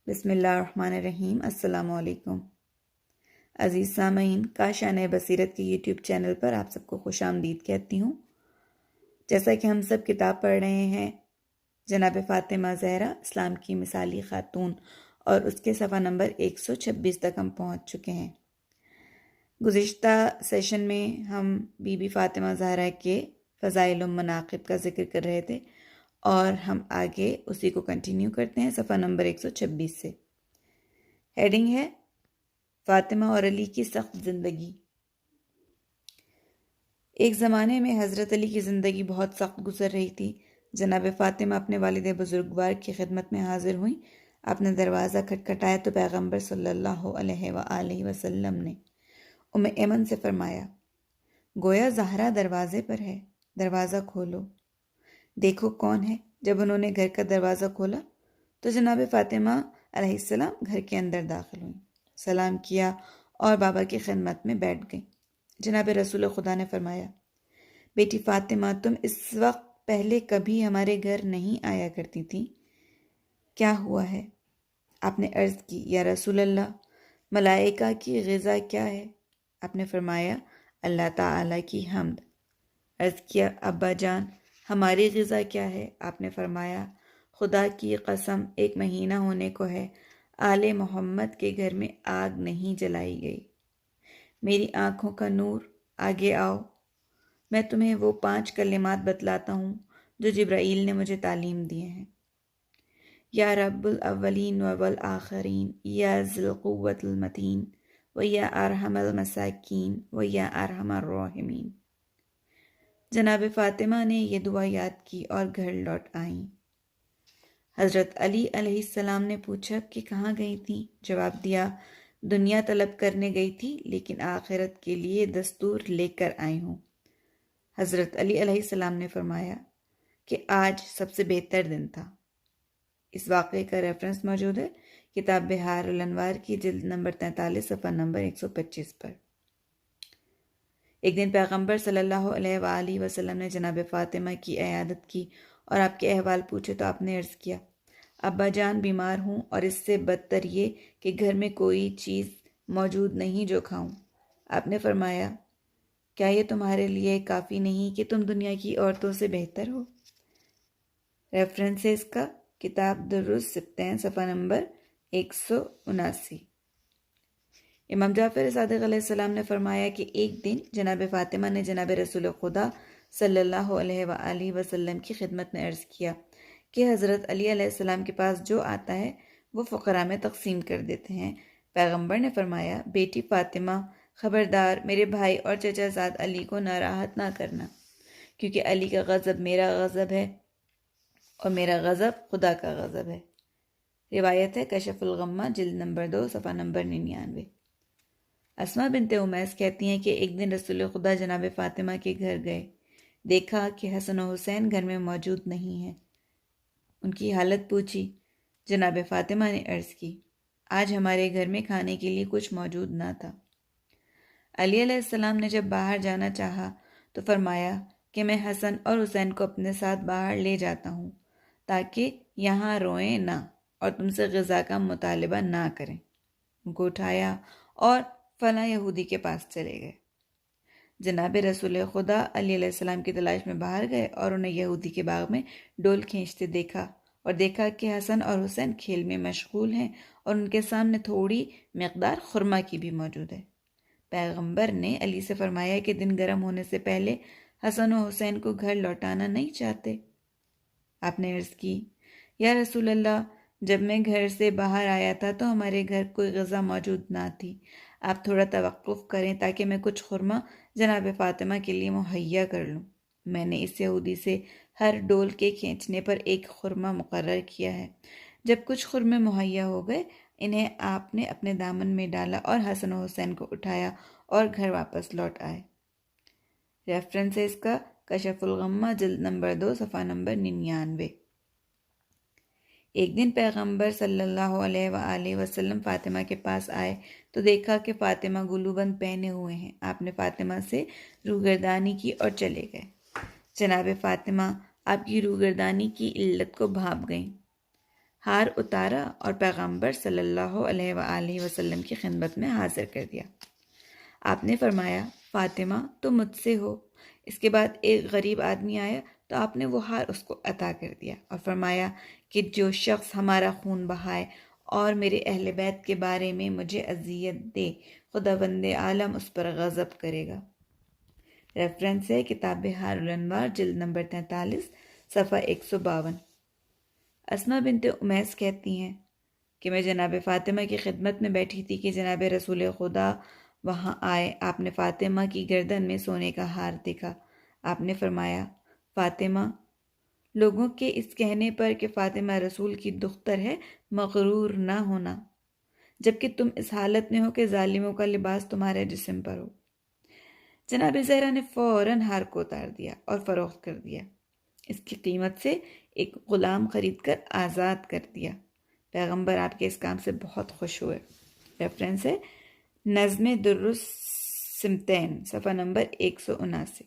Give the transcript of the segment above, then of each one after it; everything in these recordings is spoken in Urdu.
بسم اللہ الرحمن الرحیم۔ السلام علیکم عزیز سامعین، کاشان بصیرت کے یوٹیوب چینل پر آپ سب کو خوش آمدید کہتی ہوں۔ جیسا کہ ہم سب کتاب پڑھ رہے ہیں جناب فاطمہ زہرا اسلام کی مثالی خاتون، اور اس کے صفحہ نمبر 126 تک ہم پہنچ چکے ہیں۔ گزشتہ سیشن میں ہم بی بی فاطمہ زہرا کے فضائل و مناقب کا ذکر کر رہے تھے، اور ہم آگے اسی کو کنٹینیو کرتے ہیں صفحہ نمبر 126 سے۔ ہیڈنگ ہے فاطمہ اور علی کی سخت زندگی۔ ایک زمانے میں حضرت علی کی زندگی بہت سخت گزر رہی تھی۔ جناب فاطمہ اپنے والد بزرگوار کی خدمت میں حاضر ہوئیں۔ آپ نے دروازہ کھٹکھٹایا تو پیغمبر صلی اللہ علیہ وآلہ وسلم نے ام ایمن سے فرمایا، گویا زہرا دروازے پر ہے، دروازہ کھولو، دیکھو کون ہے۔ جب انہوں نے گھر کا دروازہ کھولا تو جناب فاطمہ علیہ السلام گھر کے اندر داخل ہوئیں، سلام کیا اور بابا کی خدمت میں بیٹھ گئیں۔ جناب رسول خدا نے فرمایا، بیٹی فاطمہ، تم اس وقت پہلے کبھی ہمارے گھر نہیں آیا کرتی تھی، کیا ہوا ہے؟ آپ نے عرض کی، یا رسول اللہ، ملائکہ کی غذا کیا ہے؟ آپ نے فرمایا، اللہ تعالیٰ کی حمد۔ عرض کیا، ابا جان، ہماری غذا کیا ہے؟ آپ نے فرمایا، خدا کی قسم، ایک مہینہ ہونے کو ہے آل محمد کے گھر میں آگ نہیں جلائی گئی۔ میری آنکھوں کا نور، آگے آؤ، میں تمہیں وہ 5 کلمات بتلاتا ہوں جو جبرائیل نے مجھے تعلیم دیے ہیں۔ یا رب الاولین والآخرین، یا ذی القوۃ المتین، و یا ارحم المساکین، و یا ارحم الراحمین۔ جناب فاطمہ نے یہ دعا یاد کی اور گھر لوٹ آئیں۔ حضرت علی علیہ السلام نے پوچھا کہ کہاں گئی تھی؟ جواب دیا، دنیا طلب کرنے گئی تھی، لیکن آخرت کے لیے دستور لے کر آئی ہوں۔ حضرت علی علیہ السلام نے فرمایا کہ آج سب سے بہتر دن تھا۔ اس واقعے کا ریفرنس موجود ہے کتاب بہار الانوار کی جلد نمبر 43 صفحہ نمبر 125 پر۔ ایک دن پیغمبر صلی اللہ علیہ وآلہ وسلم نے جناب فاطمہ کی عیادت کی اور آپ کے احوال پوچھے تو آپ نے عرض کیا، ابا جان بیمار ہوں، اور اس سے بدتر یہ کہ گھر میں کوئی چیز موجود نہیں جو کھاؤں۔ آپ نے فرمایا، کیا یہ تمہارے لیے کافی نہیں کہ تم دنیا کی عورتوں سے بہتر ہو؟ ریفرنس ہے اس کا کتاب در السبطین صفحہ نمبر 179۔ امام جعفر صادق علیہ السلام نے فرمایا کہ ایک دن جناب فاطمہ نے جناب رسول خدا صلی اللہ علیہ وآلہ وسلم کی خدمت میں عرض کیا کہ حضرت علی علیہ السلام کے پاس جو آتا ہے وہ فقراء میں تقسیم کر دیتے ہیں۔ پیغمبر نے فرمایا، بیٹی فاطمہ، خبردار میرے بھائی اور چچا زاد علی کو ناراحت نہ کرنا، کیونکہ علی کا غضب میرا غضب ہے اور میرا غضب خدا کا غضب ہے۔ روایت ہے کشف الغمہ جلد نمبر 2 صفحہ نمبر 99۔ اسماء بنت امیس کہتی ہیں کہ ایک دن رسول خدا جناب فاطمہ کے گھر گئے، دیکھا کہ حسن و حسین گھر میں موجود نہیں ہیں۔ ان کی حالت پوچھی۔ جناب فاطمہ نے عرض کی، آج ہمارے گھر میں کھانے کے لیے کچھ موجود نہ تھا۔ علی علیہ السلام نے جب باہر جانا چاہا تو فرمایا کہ میں حسن اور حسین کو اپنے ساتھ باہر لے جاتا ہوں تاکہ یہاں روئیں نہ اور تم سے غذا کا مطالبہ نہ کریں۔ ان کو اٹھایا اور فلاں یہودی کے پاس چلے گئے۔ جناب رسول خدا علی علیہ السلام کی تلاش میں باہر گئے اور انہیں یہودی کے باغ میں ڈول کھینچتے دیکھا، اور دیکھا کہ حسن اور حسین کھیل میں مشغول ہیں اور ان کے سامنے تھوڑی مقدار خرما کی بھی موجود ہے۔ پیغمبر نے علی سے فرمایا کہ دن گرم ہونے سے پہلے حسن و حسین کو گھر لوٹانا نہیں چاہتے۔ آپ نے عرض کی، یا رسول اللہ، جب میں گھر سے باہر آیا تھا تو ہمارے گھر کوئی غذا موجود نہ تھی، آپ تھوڑا توقف کریں تاکہ میں کچھ خرما جناب فاطمہ کے لیے مہیا کر لوں۔ میں نے اس یہودی سے ہر ڈول کے کھینچنے پر ایک خرما مقرر کیا ہے۔ جب کچھ خرمے مہیا ہو گئے، انہیں آپ نے اپنے دامن میں ڈالا اور حسن و حسین کو اٹھایا اور گھر واپس لوٹ آئے۔ ریفرنس ہے اس کا کشف الغمہ جلد نمبر 2 صفحہ نمبر 99۔ ایک دن پیغمبر صلی اللہ علیہ وآلہ وسلم فاطمہ کے پاس آئے تو دیکھا کہ فاطمہ گلوبند پہنے ہوئے ہیں۔ آپ نے فاطمہ سے روگردانی کی اور چلے گئے۔ جناب فاطمہ آپ کی روگردانی کی علت کو بھانپ گئیں۔ ہار اتارا اور پیغمبر صلی اللہ علیہ وآلہ وسلم کی خدمت میں حاضر کر دیا۔ آپ نے فرمایا، فاطمہ تم مجھ سے ہو۔ اس کے بعد ایک غریب آدمی آیا تو آپ نے وہ ہار اس کو عطا کر دیا اور فرمایا کہ جو شخص ہمارا خون بہائے اور میرے اہل بیت کے بارے میں مجھے اذیت دے، خداوند عالم اس پر غضب کرے گا۔ ریفرنس ہے کتاب بہار الانوار جلد نمبر 43 صفحہ 152۔ اسماء بنت امیس کہتی ہیں کہ میں جناب فاطمہ کی خدمت میں بیٹھی تھی کہ جناب رسول خدا وہاں آئے۔ آپ نے فاطمہ کی گردن میں سونے کا ہار دیکھا۔ آپ نے فرمایا، فاطمہ، لوگوں کے اس کہنے پر کہ فاطمہ رسول کی دختر ہے مغرور نہ ہونا، جبکہ تم اس حالت میں ہو کہ ظالموں کا لباس تمہارے جسم پر ہو۔ جناب زہرا نے فوراً ہار کو اتار دیا اور فروخت کر دیا۔ اس کی قیمت سے ایک غلام خرید کر آزاد کر دیا۔ پیغمبر آپ کے اس کام سے بہت خوش ہوئے۔ ریفرنس ہے نظم درالسمتین صفحہ نمبر 179۔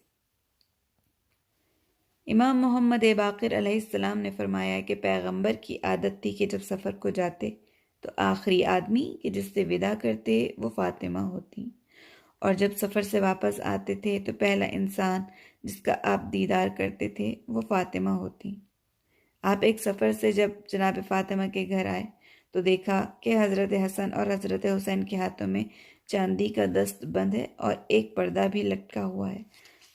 امام محمد باقر علیہ السلام نے فرمایا کہ پیغمبر کی عادت تھی کہ جب سفر کو جاتے تو آخری آدمی کہ جس سے وداع کرتے وہ فاطمہ ہوتی، اور جب سفر سے واپس آتے تھے تو پہلا انسان جس کا آپ دیدار کرتے تھے وہ فاطمہ ہوتی۔ آپ ایک سفر سے جب جناب فاطمہ کے گھر آئے تو دیکھا کہ حضرت حسن اور حضرت حسین کے ہاتھوں میں چاندی کا دست بند ہے اور ایک پردہ بھی لٹکا ہوا ہے۔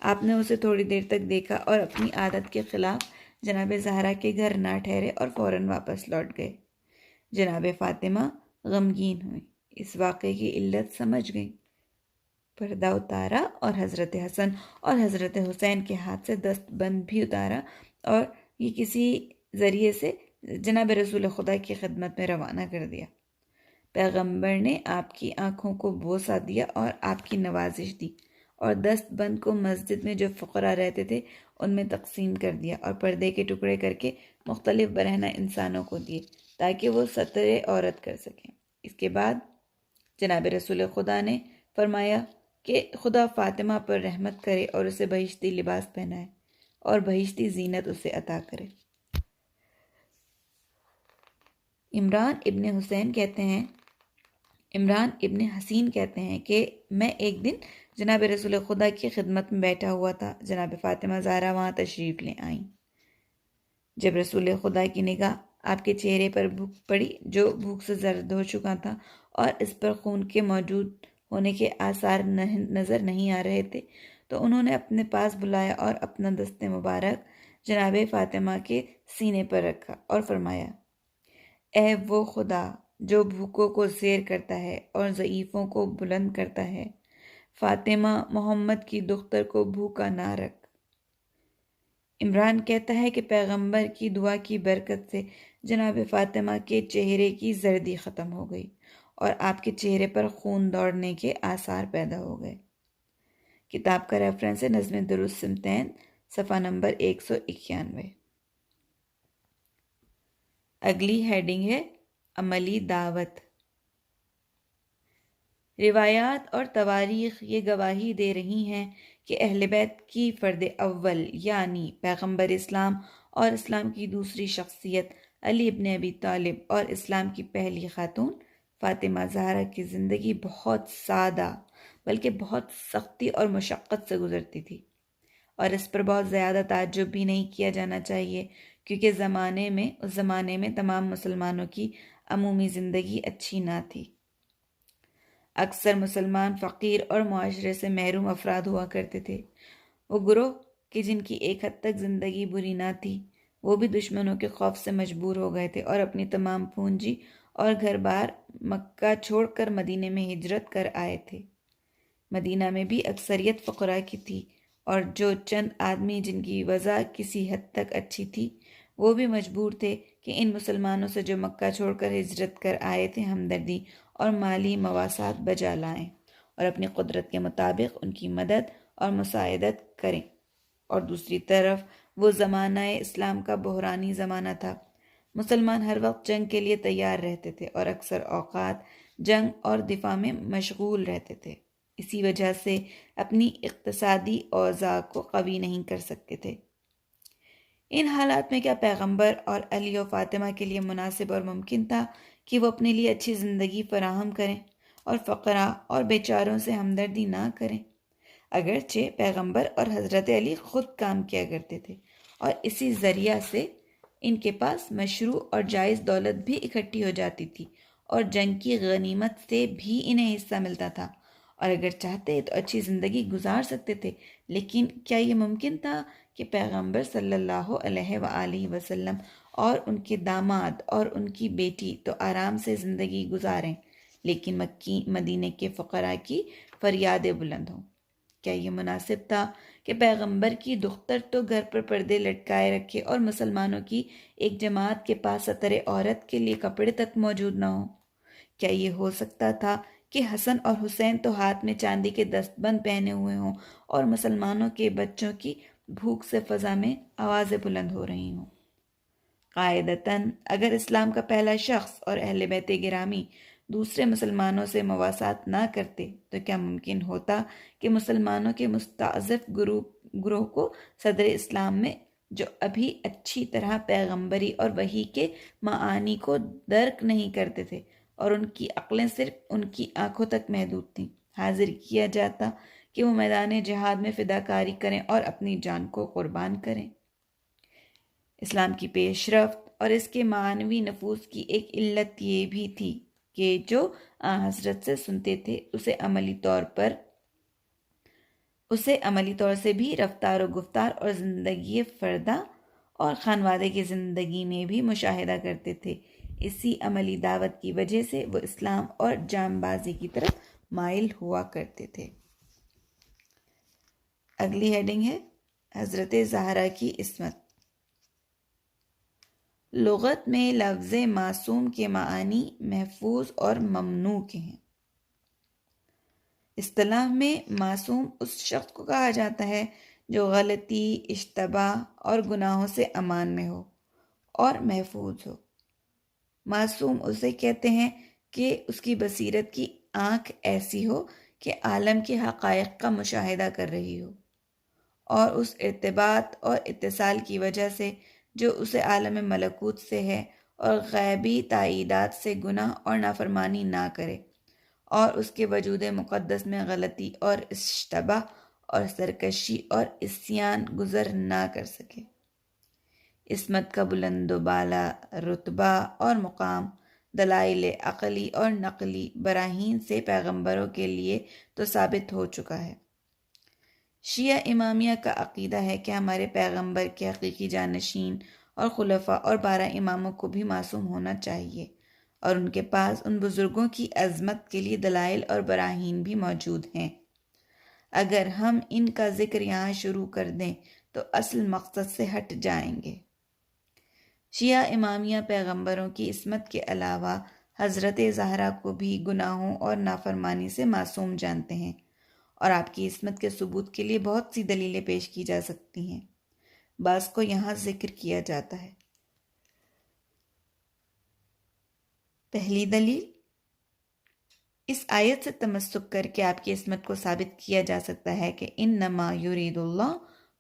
آپ نے اسے تھوڑی دیر تک دیکھا اور اپنی عادت کے خلاف جناب زہرا کے گھر نہ ٹھہرے اور فوراً واپس لوٹ گئے۔ جناب فاطمہ غمگین ہوئی، اس واقعے کی علت سمجھ گئیں، پردہ اتارا اور حضرت حسن اور حضرت حسین کے ہاتھ سے دست بند بھی اتارا اور یہ کسی ذریعے سے جناب رسول خدا کی خدمت میں روانہ کر دیا۔ پیغمبر نے آپ کی آنکھوں کو بوسہ دیا اور آپ کی نوازش دی، اور دست بند کو مسجد میں جو فقراء رہتے تھے ان میں تقسیم کر دیا اور پردے کے ٹکڑے کر کے مختلف برہنہ انسانوں کو دیے تاکہ وہ ستر عورت کر سکیں۔ اس کے بعد جناب رسول خدا نے فرمایا کہ خدا فاطمہ پر رحمت کرے اور اسے بہشتی لباس پہنائے اور بہشتی زینت اسے عطا کرے۔ عمران ابن حسین کہتے ہیں کہ میں ایک دن جناب رسول خدا کی خدمت میں بیٹھا ہوا تھا۔ جناب فاطمہ زہرا وہاں تشریف لے آئیں۔ جب رسول خدا کی نگاہ آپ کے چہرے پر پڑی جو بھوک سے زرد ہو چکا تھا اور اس پر خون کے موجود ہونے کے آثار نظر نہیں آ رہے تھے، تو انہوں نے اپنے پاس بلایا اور اپنا دست مبارک جناب فاطمہ کے سینے پر رکھا اور فرمایا، اے وہ خدا جو بھوکوں کو زیر کرتا ہے اور ضعیفوں کو بلند کرتا ہے، فاطمہ محمد کی دختر کو بھوکا نہ رکھ۔ عمران کہتا ہے کہ پیغمبر کی دعا کی برکت سے جناب فاطمہ کے چہرے کی زردی ختم ہو گئی اور آپ کے چہرے پر خون دوڑنے کے آثار پیدا ہو گئے۔ کتاب کا ریفرنس ہے نظم درالسمتین صفحہ نمبر 191۔ اگلی ہیڈنگ ہے عملی دعوت۔ روایات اور تواریخ یہ گواہی دے رہی ہیں کہ اہل بیت کی فرد اول یعنی پیغمبر اسلام اور اسلام کی دوسری شخصیت علی ابن ابی طالب اور اسلام کی پہلی خاتون فاطمہ زہرا کی زندگی بہت سادہ بلکہ بہت سختی اور مشقت سے گزرتی تھی، اور اس پر بہت زیادہ تعجب بھی نہیں کیا جانا چاہیے، کیونکہ اس زمانے میں تمام مسلمانوں کی عمومی زندگی اچھی نہ تھی۔ اکثر مسلمان فقیر اور معاشرے سے محروم افراد ہوا کرتے تھے۔ وہ گروہ کہ جن کی ایک حد تک زندگی بری نہ تھی، وہ بھی دشمنوں کے خوف سے مجبور ہو گئے تھے اور اپنی تمام پونجی اور گھر بار مکہ چھوڑ کر مدینے میں ہجرت کر آئے تھے۔ مدینہ میں بھی اکثریت فقراء کی تھی، اور جو چند آدمی جن کی وضع کسی حد تک اچھی تھی وہ بھی مجبور تھے کہ ان مسلمانوں سے جو مکہ چھوڑ کر ہجرت کر آئے تھے ہمدردی اور مالی مواسات بجا لائیں اور اپنی قدرت کے مطابق ان کی مدد اور مساعدت کریں۔ اور دوسری طرف وہ زمانہ اسلام کا بحرانی زمانہ تھا۔ مسلمان ہر وقت جنگ کے لیے تیار رہتے تھے اور اکثر اوقات جنگ اور دفاع میں مشغول رہتے تھے، اسی وجہ سے اپنی اقتصادی اوضاع کو قوی نہیں کر سکتے تھے۔ ان حالات میں کیا پیغمبر اور علی و فاطمہ کے لیے مناسب اور ممکن تھا کہ وہ اپنے لیے اچھی زندگی فراہم کریں اور فقراء اور بیچاروں سے ہمدردی نہ کریں؟ اگرچہ پیغمبر اور حضرت علی خود کام کیا کرتے تھے اور اسی ذریعہ سے ان کے پاس مشروع اور جائز دولت بھی اکٹھی ہو جاتی تھی اور جنگ کی غنیمت سے بھی انہیں حصہ ملتا تھا، اور اگر چاہتے تو اچھی زندگی گزار سکتے تھے، لیکن کیا یہ ممکن تھا کہ پیغمبر صلی اللہ علیہ وآلہ وسلم اور ان کے داماد اور ان کی بیٹی تو آرام سے زندگی گزاریں، لیکن مکی مدینے کے فقراء کی فریادیں بلند ہوں؟ کیا یہ مناسب تھا کہ پیغمبر کی دختر تو گھر پر پردے لٹکائے رکھے اور مسلمانوں کی ایک جماعت کے پاس سطر عورت کے لیے کپڑے تک موجود نہ ہوں؟ کیا یہ ہو سکتا تھا کہ حسن اور حسین تو ہاتھ میں چاندی کے دستبند پہنے ہوئے ہوں اور مسلمانوں کے بچوں کی بھوک سے فضا میں آوازیں بلند ہو رہی ہوں؟ قاعدتاً اگر اسلام کا پہلا شخص اور اہل بیت گرامی دوسرے مسلمانوں سے مواسات نہ کرتے تو کیا ممکن ہوتا کہ مسلمانوں کے مستضعف گروہ کو صدر اسلام میں، جو ابھی اچھی طرح پیغمبری اور وحی کے معانی کو درک نہیں کرتے تھے اور ان کی عقلیں صرف ان کی آنکھوں تک محدود تھیں، حاضر کیا جاتا کہ وہ میدان جہاد میں فداکاری کریں اور اپنی جان کو قربان کریں؟ اسلام کی پیش رفت اور اس کے معنوی نفوذ کی ایک علت یہ بھی تھی کہ جو حضرت سے سنتے تھے اسے عملی طور سے بھی رفتار و گفتار اور زندگی فردہ اور خانوادے کی زندگی میں بھی مشاہدہ کرتے تھے۔ اسی عملی دعوت کی وجہ سے وہ اسلام اور جام بازی کی طرف مائل ہوا کرتے تھے۔ اگلی ہیڈنگ ہے حضرت زہرا کی عصمت۔ لغت میں لفظ معصوم کے معنی محفوظ اور ممنوع کے ہیں۔ اصطلاح میں معصوم اس شخص کو کہا جاتا ہے جو غلطی، اشتباہ اور گناہوں سے امان میں ہو اور محفوظ ہو۔ معصوم اسے کہتے ہیں کہ اس کی بصیرت کی آنکھ ایسی ہو کہ عالم کے حقائق کا مشاہدہ کر رہی ہو، اور اس ارتباط اور اتصال کی وجہ سے جو اسے عالم ملکوت سے ہے اور غیبی تائیدات سے گناہ اور نافرمانی نہ کرے، اور اس کے وجود مقدس میں غلطی اور اشتباہ اور سرکشی اور عصیان گزر نہ کر سکے۔ عصمت کا بلند و بالا رتبہ اور مقام دلائل عقلی اور نقلی براہین سے پیغمبروں کے لیے تو ثابت ہو چکا ہے۔ شیعہ امامیہ کا عقیدہ ہے کہ ہمارے پیغمبر کے حقیقی جانشین اور خلفاء اور 12 اماموں کو بھی معصوم ہونا چاہیے، اور ان کے پاس ان بزرگوں کی عظمت کے لیے دلائل اور براہین بھی موجود ہیں۔ اگر ہم ان کا ذکر یہاں شروع کر دیں تو اصل مقصد سے ہٹ جائیں گے۔ شیعہ امامیہ پیغمبروں کی عصمت کے علاوہ حضرت زہرا کو بھی گناہوں اور نافرمانی سے معصوم جانتے ہیں، اور آپ کی عصمت کے ثبوت کے لیے بہت سی دلیلیں پیش کی جا سکتی ہیں۔ بعض کو یہاں ذکر کیا جاتا ہے۔ پہلی دلیل، اس آیت سے تمسک کر کے آپ کی عصمت کو ثابت کیا جا سکتا ہے کہ انما یرید اللہ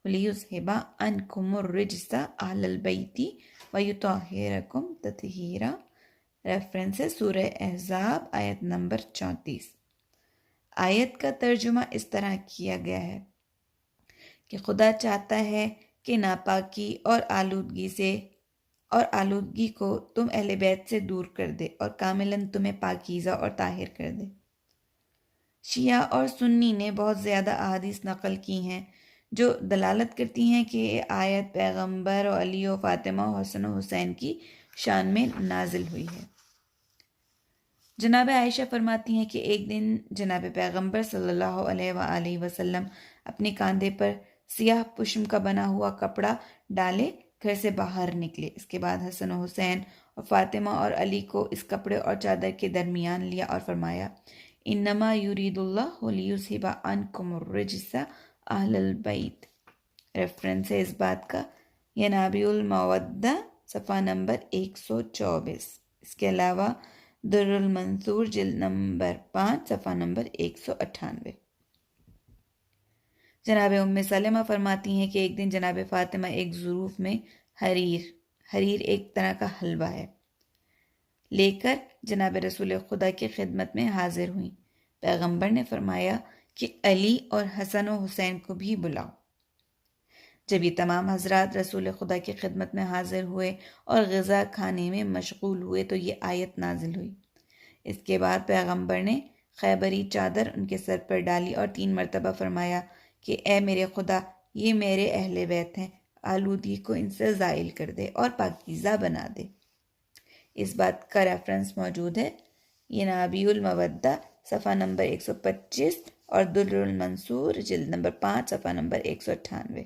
لیذھب عنکم الرجس اہل البیت ویطہرکم تطہیرا۔ ریفرنس ہے سورہ احزاب آیت نمبر 34۔ آیت کا ترجمہ اس طرح کیا گیا ہے کہ خدا چاہتا ہے کہ ناپاکی اور آلودگی کو تم اہل بیت سے دور کر دے اور کاملاً تمہیں پاکیزہ اور طاہر کر دے۔ شیعہ اور سنی نے بہت زیادہ احادیث نقل کی ہیں جو دلالت کرتی ہیں کہ یہ آیت پیغمبر اور علی و فاطمہ و حسن و حسین کی شان میں نازل ہوئی ہے۔ جناب عائشہ فرماتی ہیں کہ ایک دن جناب پیغمبر صلی اللہ علیہ وآلہ وسلم اپنے کاندھے پر سیاہ پشم کا بنا ہوا کپڑا ڈالے گھر سے باہر نکلے۔ اس کے بعد حسن و حسین اور فاطمہ اور علی کو اس کپڑے اور چادر کے درمیان لیا اور فرمایا انما یرید اللہ لیذھب عنکم الرجس اہل البیت۔ ریفرنس ہے اس بات کا ینابیع المودہ صفحہ نمبر 124۔ اس کے علاوہ در المنثور جلد نمبر 5 صفحہ نمبر 198۔ جناب ام سلمہ فرماتی ہیں کہ ایک دن جناب فاطمہ ایک ظروف میں حریر ایک طرح کا حلوہ ہے، لے کر جناب رسول خدا کی خدمت میں حاضر ہوئیں۔ پیغمبر نے فرمایا کہ علی اور حسن و حسین کو بھی بلاؤ۔ جب یہ تمام حضرات رسول خدا کی خدمت میں حاضر ہوئے اور غذا کھانے میں مشغول ہوئے تو یہ آیت نازل ہوئی۔ اس کے بعد پیغمبر نے خیبری چادر ان کے سر پر ڈالی اور 3 مرتبہ فرمایا کہ اے میرے خدا، یہ میرے اہل بیت ہیں، آلودگی کو ان سے زائل کر دے اور پاکیزہ بنا دے۔ اس بات کا ریفرنس موجود ہے ینابیع المودہ صفحہ نمبر 125 اور در المنصور جلد نمبر 5 صفحہ نمبر 198۔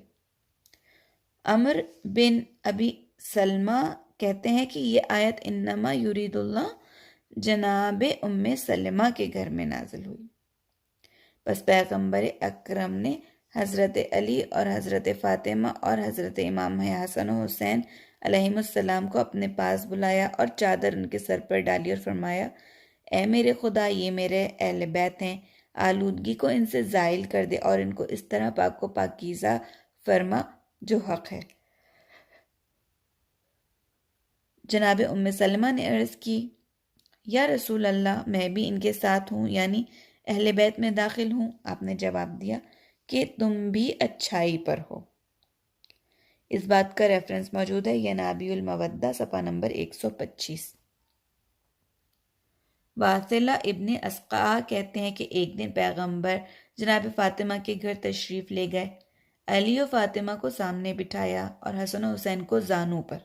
عمر بن ابی سلمہ کہتے ہیں کہ یہ آیت انما یرید اللہ جناب ام سلمہ کے گھر میں نازل ہوئی۔ بس پیغمبر اکرم نے حضرت علی اور حضرت فاطمہ اور حضرت امام حسن و حسین علیہم السلام کو اپنے پاس بلایا اور چادر ان کے سر پر ڈالی اور فرمایا، اے میرے خدا، یہ میرے اہل بیت ہیں، آلودگی کو ان سے زائل کر دے اور ان کو اس طرح پاک و پاکیزہ فرما جو حق ہے۔ جناب ام سلمہ نے عرض کی، یا رسول اللہ، میں بھی ان کے ساتھ ہوں، یعنی اہل بیت میں داخل ہوں۔ آپ نے جواب دیا کہ تم بھی اچھائی پر ہو۔ اس بات کا ریفرنس موجود ہے ینابیع المودہ صفحہ نمبر 125۔ واصلہ ابن اسقع کہتے ہیں کہ ایک دن پیغمبر جناب فاطمہ کے گھر تشریف لے گئے۔ علی و فاطمہ کو سامنے بٹھایا اور حسن و حسین کو زانوں پر،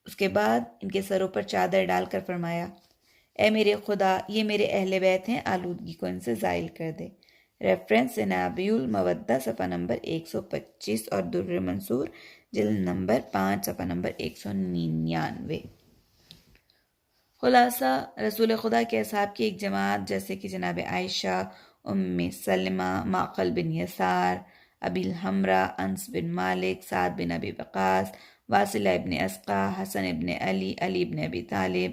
اس کے بعد ان کے سروں پر چادر ڈال کر فرمایا، اے میرے خدا، یہ میرے اہل بیت ہیں، آلودگی کو ان سے زائل کر دے۔ ریفرنس ینابیع المودہ صفحہ نمبر 125 اور در منصور جلد نمبر 5 صفحہ نمبر 199۔ خلاصہ، رسول خدا کے اصحاب کی ایک جماعت جیسے کہ جناب عائشہ، ام سلمہ، معقل بن یسار، ابی الحمرا، انس بن مالک، سعد بن ابی وقاص، واصلہ ابن اسقع، حسن ابن علی، علی ابن ابی طالب،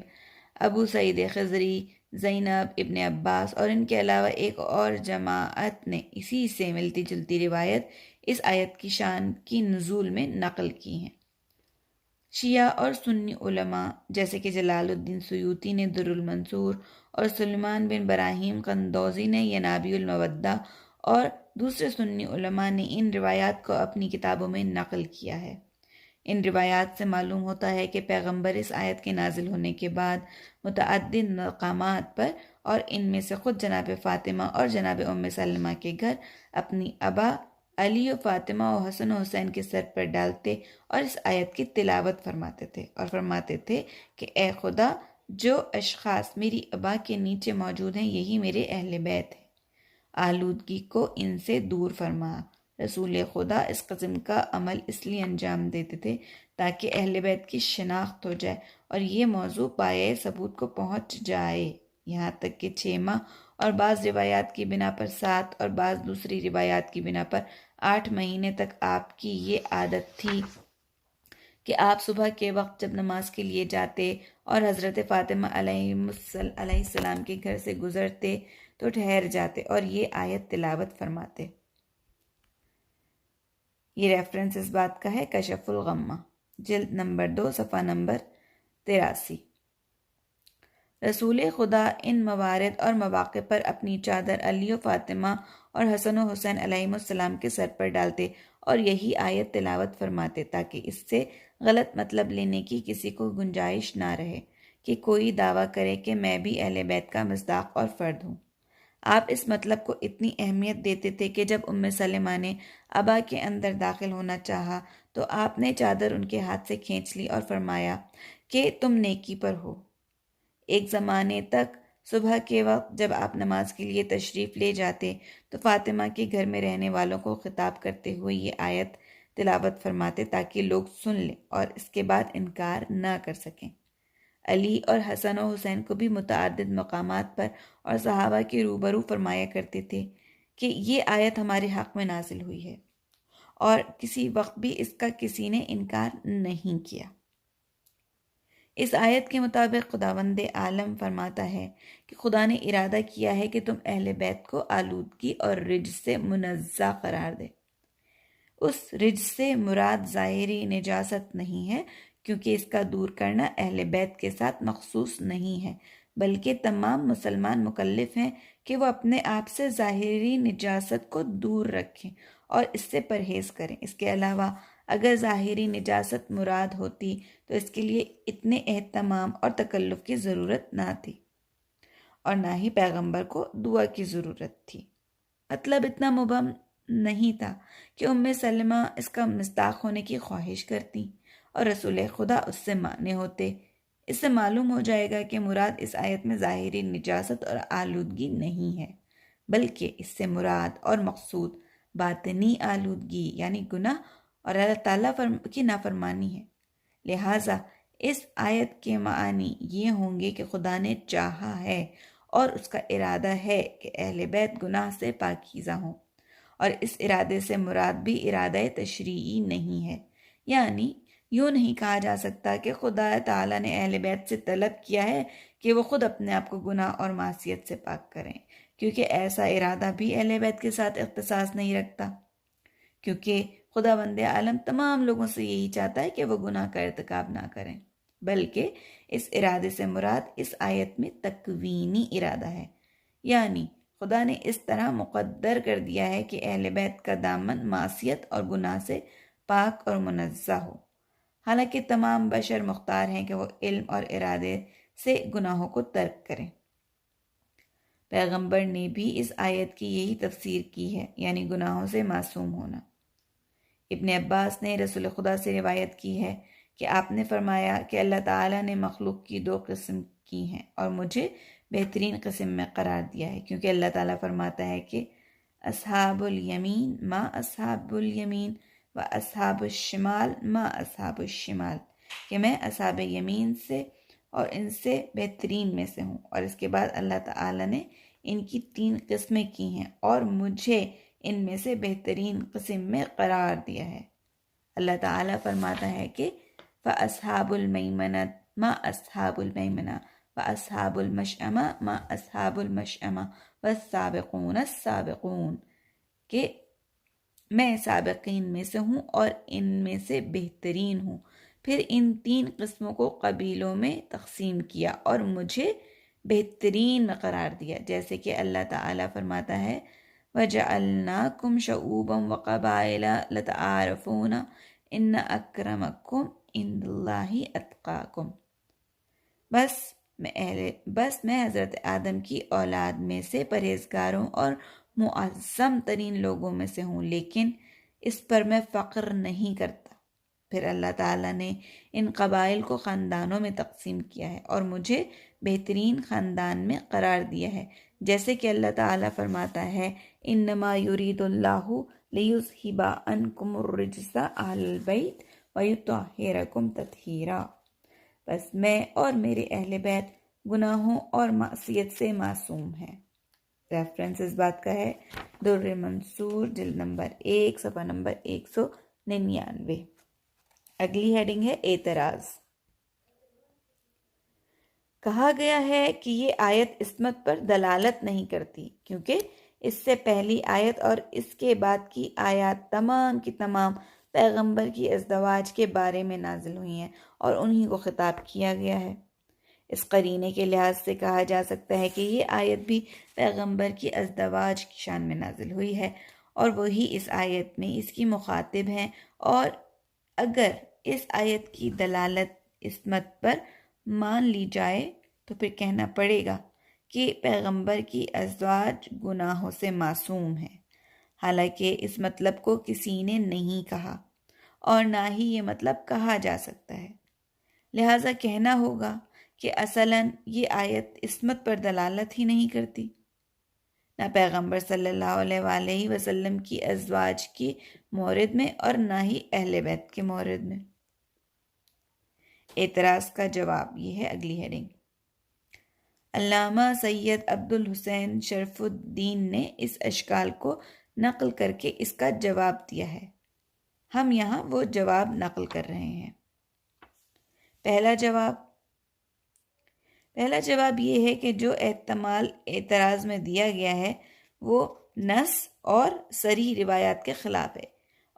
ابو سعید خضری، زینب ابن عباس اور ان کے علاوہ ایک اور جماعت نے اسی سے ملتی جلتی روایت اس آیت کی شان کی نزول میں نقل کی ہیں۔ شیعہ اور سنی علماء جیسے کہ جلال الدین سیوطی نے در المنصور اور سلیمان بن براہیم قندوزی نے ینابیع المودہ اور دوسرے سنی علماء نے ان روایات کو اپنی کتابوں میں نقل کیا ہے۔ ان روایات سے معلوم ہوتا ہے کہ پیغمبر اس آیت کے نازل ہونے کے بعد متعدد مقامات پر اور ان میں سے خود جناب فاطمہ اور جناب ام سلمہ کے گھر اپنی ابا علی و فاطمہ و حسن و حسین کے سر پر ڈالتے اور اس آیت کی تلاوت فرماتے تھے اور فرماتے تھے کہ اے خدا، جو اشخاص میری ابا کے نیچے موجود ہیں یہی میرے اہل بیت ہیں، آلودگی کو ان سے دور فرما۔ رسول خدا اس قسم کا عمل اس لیے انجام دیتے تھے تاکہ اہل بیت کی شناخت ہو جائے اور یہ موضوع پایۂ ثبوت کو پہنچ جائے، یہاں تک کہ 6 ماہ اور بعض روایات کی بنا پر 7 اور بعض دوسری روایات کی بنا پر 8 مہینے تک آپ کی یہ عادت تھی کہ آپ صبح کے وقت جب نماز کے لیے جاتے اور حضرت فاطمہ علیہ السلام کے گھر سے گزرتے تو ٹھہر جاتے اور یہ آیت تلاوت فرماتے۔ یہ ریفرنس اس بات کا ہے کشف الغمہ جلد نمبر 2 صفحہ نمبر 83۔ رسول خدا ان موارد اور مواقع پر اپنی چادر علی و فاطمہ اور حسن و حسین علیہم السلام کے سر پر ڈالتے اور یہی آیت تلاوت فرماتے تاکہ اس سے غلط مطلب لینے کی کسی کو گنجائش نہ رہے کہ کوئی دعویٰ کرے کہ میں بھی اہل بیت کا مصداق اور فرد ہوں۔ آپ اس مطلب کو اتنی اہمیت دیتے تھے کہ جب ام سلمہ نے ابا کے اندر داخل ہونا چاہا تو آپ نے چادر ان کے ہاتھ سے کھینچ لی اور فرمایا کہ تم نیکی پر ہو۔ ایک زمانے تک صبح کے وقت جب آپ نماز کے لیے تشریف لے جاتے تو فاطمہ کے گھر میں رہنے والوں کو خطاب کرتے ہوئے یہ آیت تلاوت فرماتے تاکہ لوگ سن لیں اور اس کے بعد انکار نہ کر سکیں۔ علی اور حسن و حسین کو بھی متعدد مقامات پر اور صحابہ کے روبرو فرمایا کرتے تھے کہ یہ آیت ہمارے حق میں نازل ہوئی ہے، اور کسی وقت بھی اس کا کسی نے انکار نہیں کیا۔ اس آیت کے مطابق خداوند عالم فرماتا ہے کہ خدا نے ارادہ کیا ہے کہ تم اہل بیت کو آلودگی اور رجس سے منزہ قرار دے، اس رجس سے مراد ظاہری نجاست نہیں ہے، کیونکہ اس کا دور کرنا اہل بیت کے ساتھ مخصوص نہیں ہے، بلکہ تمام مسلمان مکلف ہیں کہ وہ اپنے آپ سے ظاہری نجاست کو دور رکھیں اور اس سے پرہیز کریں۔ اس کے علاوہ اگر ظاہری نجاست مراد ہوتی تو اس کے لیے اتنے اہتمام اور تکلف کی ضرورت نہ تھی، اور نہ ہی پیغمبر کو دعا کی ضرورت تھی۔ مطلب اتنا مبہم نہیں تھا کہ سلمہ اس کا مصداق ہونے کی خواہش کرتی اور رسول خدا اس سے مانے ہوتے۔ اس سے معلوم ہو جائے گا کہ مراد اس آیت میں ظاہری نجاست اور آلودگی نہیں ہے، بلکہ اس سے مراد اور مقصود باطنی آلودگی یعنی گناہ اور اللہ تعالیٰ کی نافرمانی ہے۔ لہٰذا اس آیت کے معنی یہ ہوں گے کہ خدا نے چاہا ہے اور اس کا ارادہ ہے کہ اہل بیت گناہ سے پاکیزہ ہوں، اور اس ارادے سے مراد بھی ارادہ تشریعی نہیں ہے، یعنی یوں نہیں کہا جا سکتا کہ خدا تعالیٰ نے اہل بیت سے طلب کیا ہے کہ وہ خود اپنے آپ کو گناہ اور معصیت سے پاک کریں، کیونکہ ایسا ارادہ بھی اہل بیت کے ساتھ اختصاص نہیں رکھتا، کیونکہ خدا بند عالم تمام لوگوں سے یہی چاہتا ہے کہ وہ گناہ کا ارتکاب نہ کریں، بلکہ اس ارادے سے مراد اس آیت میں تکوینی ارادہ ہے، یعنی خدا نے اس طرح مقدر کر دیا ہے کہ اہل بیت کا دامن معصیت اور گناہ سے پاک اور منزہ ہو، حالانکہ تمام بشر مختار ہیں کہ وہ علم اور ارادے سے گناہوں کو ترک کریں۔ پیغمبر نے بھی اس آیت کی یہی تفسیر کی ہے، یعنی گناہوں سے معصوم ہونا۔ ابن عباس نے رسول خدا سے روایت کی ہے کہ آپ نے فرمایا کہ اللہ تعالیٰ نے مخلوق کی 2 قسم کی ہیں اور مجھے بہترین قسم میں قرار دیا ہے، کیونکہ اللہ تعالیٰ فرماتا ہے کہ اصحاب الیمین ما اصحاب الیمین و اصحاب الشمال ما اصحاب الشمال، کہ میں اصحاب یمین سے اور ان سے بہترین میں سے ہوں، اور اس کے بعد اللہ تعالیٰ نے ان کی 3 قسمیں کی ہیں اور مجھے ان میں سے بہترین قسم میں قرار دیا ہے۔ اللہ تعالیٰ فرماتا ہے کہ فَأَصْحَابُ الْمَيْمَنَةِ مَا أَصْحَابُ الْمَيْمَنَةِ وَأَصْحَابُ الْمَشْأَمَةِ مَا أَصْحَابُ الْمَشْأَمَةِ وَالسَّابِقُونَ السَّابِقُونَ، کہ میں سابقین میں سے ہوں اور ان میں سے بہترین ہوں۔ پھر ان 3 قسموں کو قبیلوں میں تقسیم کیا اور مجھے بہترین میں قرار دیا، جیسے کہ اللہ تعالیٰ فرماتا ہے وَجَعَلْنَاكُمْ شَعُوبًا وَقَبَائِلَ لَتَعَارَفُونَ إِنَّ أَكْرَمَكُمْ عِندَ اللَّهِ أَتْقَاكُمْ۔ بس میں حضرت آدم کی اولاد میں سے پرہیزگاروں اور معظم ترین لوگوں میں سے ہوں، لیکن اس پر میں فخر نہیں کرتا۔ پھر اللہ تعالیٰ نے ان قبائل کو خاندانوں میں تقسیم کیا ہے اور مجھے بہترین خاندان میں قرار دیا ہے، جیسے کہ اللہ تعالیٰ فرماتا ہے انما یرید اللہ لیذہب عنکم الرجس اہل البیت ویطہرکم تطہیرا۔ بس میں اور میرے اہل بیت گناہوں اور معصیت سے معصوم ہیں۔ ریفرنس اس بات کا ہے در منصور جلد نمبر 1 صفحہ نمبر 199۔ اگلی ہیڈنگ ہے اعتراض۔ کہا گیا ہے کہ یہ آیت عصمت پر دلالت نہیں کرتی، کیونکہ اس سے پہلی آیت اور اس کے بعد کی آیات تمام کی تمام پیغمبر کی ازدواج کے بارے میں نازل ہوئی ہیں اور انہی کو خطاب کیا گیا ہے۔ اس قرینے کے لحاظ سے کہا جا سکتا ہے کہ یہ آیت بھی پیغمبر کی ازدواج کی شان میں نازل ہوئی ہے اور وہی اس آیت میں اس کی مخاطب ہیں، اور اگر اس آیت کی دلالت عصمت پر مان لی جائے تو پھر کہنا پڑے گا کہ پیغمبر کی ازواج گناہوں سے معصوم ہیں، حالانکہ اس مطلب کو کسی نے نہیں کہا اور نہ ہی یہ مطلب کہا جا سکتا ہے۔ لہٰذا کہنا ہوگا کہ اصلاً یہ آیت عصمت پر دلالت ہی نہیں کرتی، نہ پیغمبر صلی اللہ علیہ وآلہ وسلم کی ازواج کی مورد میں اور نہ ہی اہل بیت کے مورد میں۔ اعتراض کا جواب یہ ہے اگلی ہیڈنگ۔ علامہ سید عبد الحسین شرف الدین نے اس اشکال کو نقل کر کے اس کا جواب دیا ہے۔ ہم یہاں وہ جواب نقل کر رہے ہیں۔ پہلا جواب یہ ہے کہ جو احتمال اعتراض میں دیا گیا ہے وہ نص اور صریح روایات کے خلاف ہے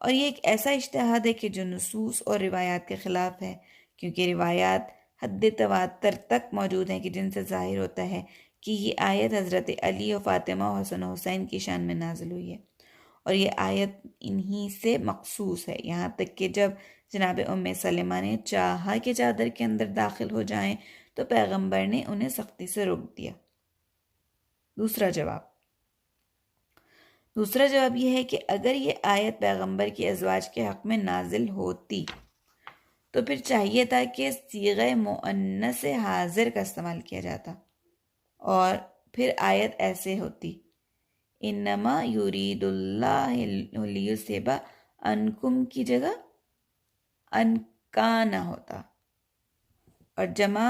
اور یہ ایک ایسا اجتہاد ہے کہ جو نصوص اور روایات کے خلاف ہے، کیونکہ روایات حد تواتر تک موجود ہیں کہ جن سے ظاہر ہوتا ہے کہ یہ آیت حضرت علی و فاطمہ و حسن و حسین کی شان میں نازل ہوئی ہے، اور یہ آیت انہی سے مخصوص ہے، یہاں تک کہ جب جناب ام سلمہ نے چاہا کہ چادر کے اندر داخل ہو جائیں تو پیغمبر نے انہیں سختی سے روک دیا۔ دوسرا جواب یہ ہے کہ اگر یہ آیت پیغمبر کی ازواج کے حق میں نازل ہوتی تو پھر چاہیے تھا کہ صیغہ مؤنث حاضر کا استعمال کیا جاتا، اور پھر آیت ایسے ہوتی: انما یرید اللہ لیذہب عنکم کی جگہ انکا نہ ہوتا، اور جمع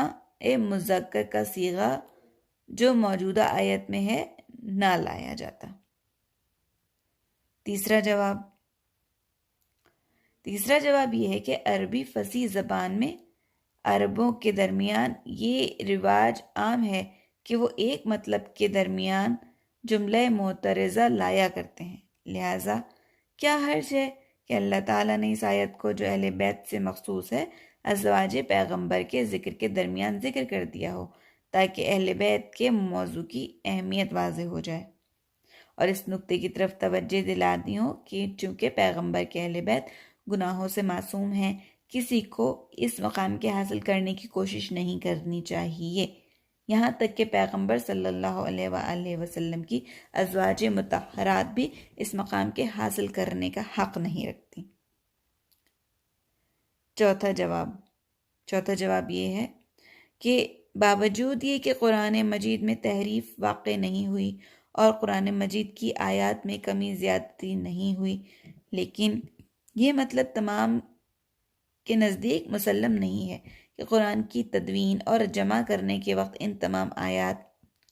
مذکر کا صیغہ جو موجودہ آیت میں ہے نہ لایا جاتا۔ تیسرا جواب یہ ہے کہ عربی فصیح زبان میں عربوں کے درمیان یہ رواج عام ہے کہ وہ ایک مطلب کے درمیان جملہ معترضہ لایا کرتے ہیں، لہٰذا کیا حرج ہے کہ اللہ تعالیٰ نے اس آیت کو جو اہل بیت سے مخصوص ہے ازواج پیغمبر کے ذکر کے درمیان ذکر کر دیا ہو، تاکہ اہل بیت کے موضوع کی اہمیت واضح ہو جائے، اور اس نقطے کی طرف توجہ دلاتی ہوں کہ چونکہ پیغمبر کے اہل بیت گناہوں سے معصوم ہیں، کسی کو اس مقام کے حاصل کرنے کی کوشش نہیں کرنی چاہیے، یہاں تک کہ پیغمبر صلی اللہ علیہ وآلہ وسلم کی ازواج مطہرات بھی اس مقام کے حاصل کرنے کا حق نہیں رکھتی۔ چوتھا جواب یہ ہے کہ باوجود یہ کہ قرآن مجید میں تحریف واقع نہیں ہوئی اور قرآن مجید کی آیات میں کمی زیادتی نہیں ہوئی، لیکن یہ مطلب تمام کے نزدیک مسلم نہیں ہے کہ قرآن کی تدوین اور جمع کرنے کے وقت ان تمام آیات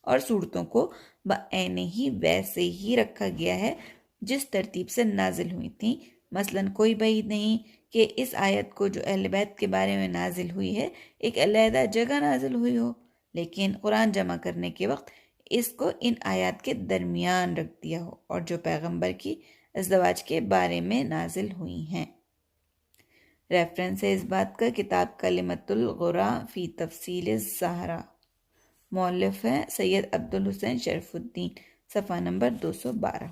اور صورتوں کو بعین ہی ویسے ہی رکھا گیا ہے جس ترتیب سے نازل ہوئی تھیں۔ مثلا کوئی بعید نہیں کہ اس آیت کو جو اہل بیت کے بارے میں نازل ہوئی ہے ایک علیحدہ جگہ نازل ہوئی ہو، لیکن قرآن جمع کرنے کے وقت اس کو ان آیات کے درمیان رکھ دیا ہو، اور جو پیغمبر کی ازدواج کے بارے میں نازل ہوئی ہیں۔ ریفرنس ہے اس بات کا کتاب کلمۃ الغراء فی تفصیل الزہرا، مؤلف ہیں سید عبدالحسین شرف الدین، صفحہ نمبر 212۔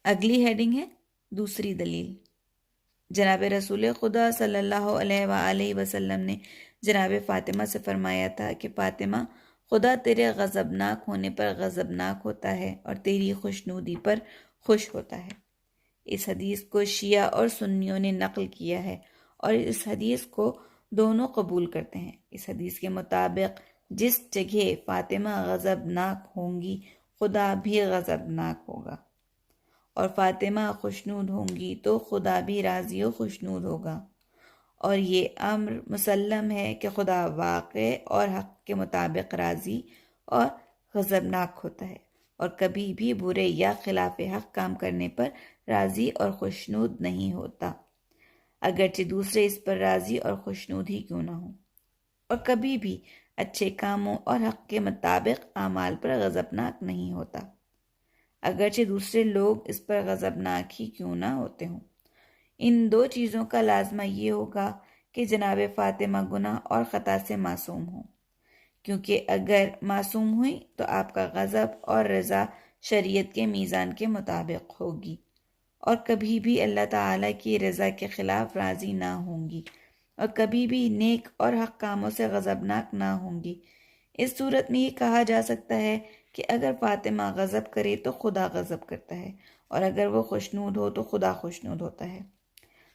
اگلی ہیڈنگ ہے دوسری دلیل۔ جناب رسول خدا صلی اللہ علیہ وآلہ وسلم نے جناب فاطمہ سے فرمایا تھا کہ فاطمہ، خدا تیرے غضبناک ہونے پر غضبناک ہوتا ہے اور تیری خوشنودی پر خوش ہوتا ہے۔ اس حدیث کو شیعہ اور سنیوں نے نقل کیا ہے، اور اس حدیث کو دونوں قبول کرتے ہیں۔ اس حدیث کے مطابق جس جگہ فاطمہ غضبناک ہوں گی خدا بھی غضبناک ہوگا، اور فاطمہ خوشنود ہوں گی تو خدا بھی راضی و خوشنود ہوگا، اور یہ امر مسلم ہے کہ خدا واقع اور حق کے مطابق راضی اور غضبناک ہوتا ہے، اور کبھی بھی برے یا خلاف حق کام کرنے پر راضی اور خوشنود نہیں ہوتا، اگرچہ دوسرے اس پر راضی اور خوشنود ہی کیوں نہ ہوں، اور کبھی بھی اچھے کاموں اور حق کے مطابق اعمال پر غضبناک نہیں ہوتا، اگرچہ دوسرے لوگ اس پر غضبناک ہی کیوں نہ ہوتے ہوں۔ ان دو چیزوں کا لازمہ یہ ہوگا کہ جناب فاطمہ گناہ اور خطا سے معصوم ہوں، کیونکہ اگر معصوم ہوئی تو آپ کا غضب اور رضا شریعت کے میزان کے مطابق ہوگی، اور کبھی بھی اللہ تعالیٰ کی رضا کے خلاف راضی نہ ہوں گی، اور کبھی بھی نیک اور حق کاموں سے غضبناک نہ ہوں گی۔ اس صورت میں یہ کہا جا سکتا ہے کہ اگر فاطمہ غضب کرے تو خدا غضب کرتا ہے، اور اگر وہ خوشنود ہو تو خدا خوشنود ہوتا ہے۔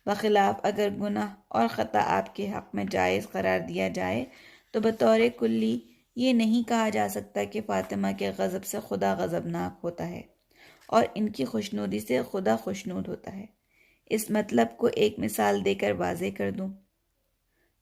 بخلاف اگر گناہ اور خطا آپ کے حق میں جائز قرار دیا جائے تو بطور کلی یہ نہیں کہا جا سکتا کہ فاطمہ کے غضب سے خدا غضبناک ہوتا ہے اور ان کی خوشنودی سے خدا خوشنود ہوتا ہے۔ اس مطلب کو ایک مثال دے کر واضح کر دوں۔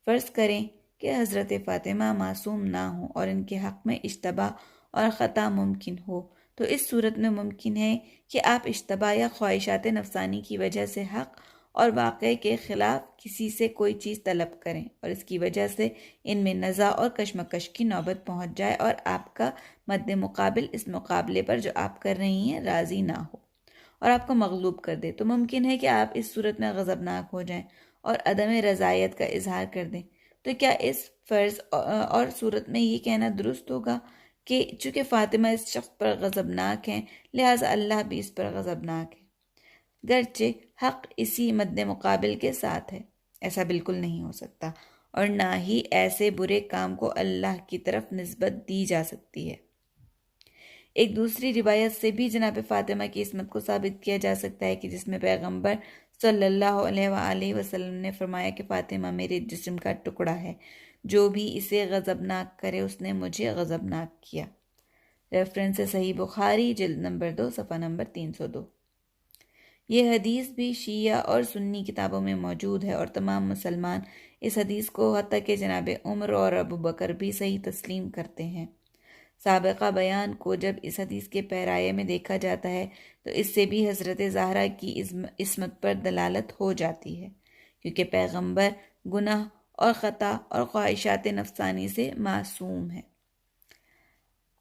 فرض کریں کہ حضرت فاطمہ معصوم نہ ہوں اور ان کے حق میں اشتباہ اور خطا ممکن ہو، تو اس صورت میں ممکن ہے کہ آپ اشتباہ یا خواہشات نفسانی کی وجہ سے حق اور واقعے کے خلاف کسی سے کوئی چیز طلب کریں، اور اس کی وجہ سے ان میں نزاع اور کشمکش کی نوبت پہنچ جائے اور آپ کا مد مقابل اس مقابلے پر جو آپ کر رہی ہیں راضی نہ ہو، اور آپ کو مغلوب کر دے تو ممکن ہے کہ آپ اس صورت میں غضبناک ہو جائیں اور عدم رضایت کا اظہار کر دیں۔ تو کیا اس فرض اور صورت میں یہ کہنا درست ہوگا کہ چونکہ فاطمہ اس شخص پر غضبناک ہیں لہٰذا اللہ بھی اس پر غضبناک ہے، گرچہ حق اسی مد مقابل کے ساتھ ہے؟ ایسا بالکل نہیں ہو سکتا، اور نہ ہی ایسے برے کام کو اللہ کی طرف نسبت دی جا سکتی ہے۔ ایک دوسری روایت سے بھی جناب فاطمہ کی عصمت کو ثابت کیا جا سکتا ہے کہ جس میں پیغمبر صلی اللہ علیہ وآلہ وسلم نے فرمایا کہ فاطمہ میرے جسم کا ٹکڑا ہے، جو بھی اسے غضبناک کرے اس نے مجھے غضبناک کیا۔ ریفرنس ہے صحیح بخاری جلد نمبر 2 صفحہ نمبر 302۔ یہ حدیث بھی شیعہ اور سنی کتابوں میں موجود ہے اور تمام مسلمان اس حدیث کو حتیٰ کہ جناب عمر اور ابو بکر بھی صحیح تسلیم کرتے ہیں۔ سابقہ بیان کو جب اس حدیث کے پیرائے میں دیکھا جاتا ہے تو اس سے بھی حضرت زہرا کی عصمت پر دلالت ہو جاتی ہے، کیونکہ پیغمبر گناہ اور خطا اور خواہشات نفسانی سے معصوم ہے۔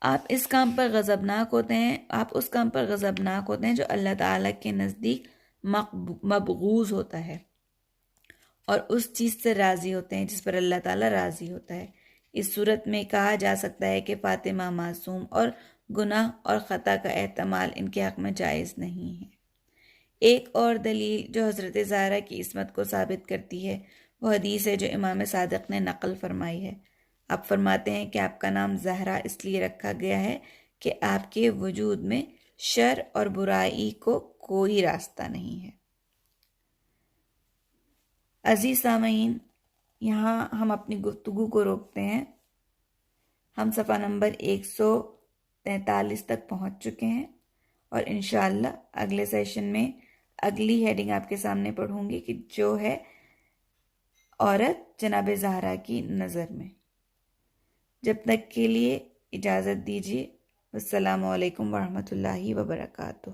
آپ اس کام پر غضبناک ہوتے ہیں، آپ اس کام پر غضبناک ہوتے ہیں جو اللہ تعالیٰ کے نزدیک مبغوض ہوتا ہے، اور اس چیز سے راضی ہوتے ہیں جس پر اللہ تعالیٰ راضی ہوتا ہے۔ اس صورت میں کہا جا سکتا ہے کہ فاطمہ معصوم اور گناہ اور خطا کا احتمال ان کے حق میں جائز نہیں ہے۔ ایک اور دلیل جو حضرت زہرا کی عصمت کو ثابت کرتی ہے وہ حدیث ہے جو امام صادق نے نقل فرمائی ہے۔ آپ فرماتے ہیں کہ آپ کا نام زہرا اس لیے رکھا گیا ہے کہ آپ کے وجود میں شر اور برائی کو کوئی راستہ نہیں ہے۔ عزیز سامعین، یہاں ہم اپنی گفتگو کو روکتے ہیں۔ ہم صفحہ نمبر 143 تک پہنچ چکے ہیں، اور انشاءاللہ اگلے سیشن میں اگلی ہیڈنگ آپ کے سامنے پڑھوں گی کہ جو ہے عورت جناب زہرا کی نظر میں۔ جب تک کے لیے اجازت دیجیے۔ السلام علیکم ورحمۃ اللہ وبرکاتہ۔